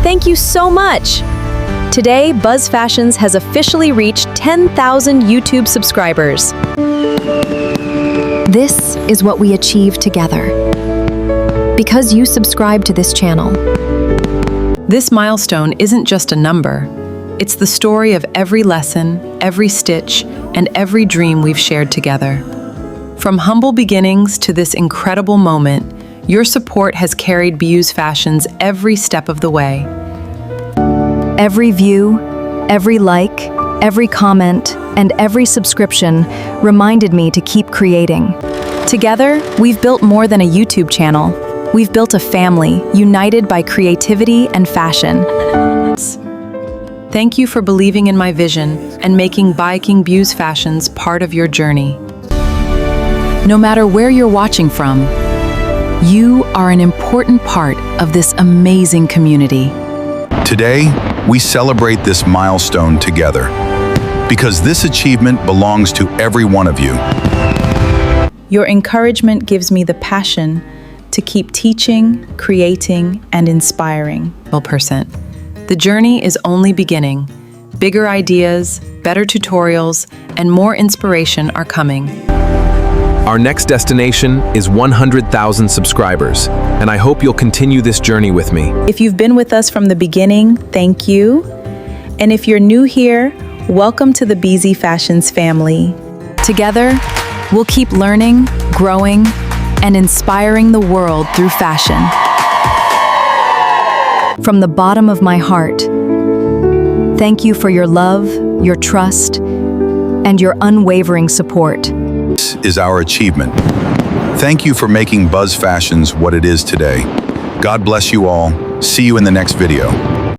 Thank you so much! Today, Buzfashions has officially reached 10,000 YouTube subscribers. This is what we achieved together, because you subscribe to this channel. This milestone isn't just a number. It's the story of every lesson, every stitch, and every dream we've shared together. From humble beginnings to this incredible moment, your support has carried Buzfashions every step of the way. Every view, every like, every comment, and every subscription reminded me to keep creating. Together, we've built more than a YouTube channel. We've built a family, united by creativity and fashion. Thank you for believing in my vision and making Buzfashions part of your journey. No matter where you're watching from, you are an important part of this amazing community. Today, we celebrate this milestone together, because this achievement belongs to every one of you. Your encouragement gives me the passion to keep teaching, creating, and inspiring. The journey is only beginning. Bigger ideas, better tutorials, and more inspiration are coming. Our next destination is 100,000 subscribers, and I hope you'll continue this journey with me. If you've been with us from the beginning, thank you. And if you're new here, welcome to the Buzfashions family. Together, we'll keep learning, growing, and inspiring the world through fashion. From the bottom of my heart, thank you for your love, your trust, and your unwavering support. This is our achievement. Thank you for making Buzfashions what it is today. God bless you all. See you in the next video.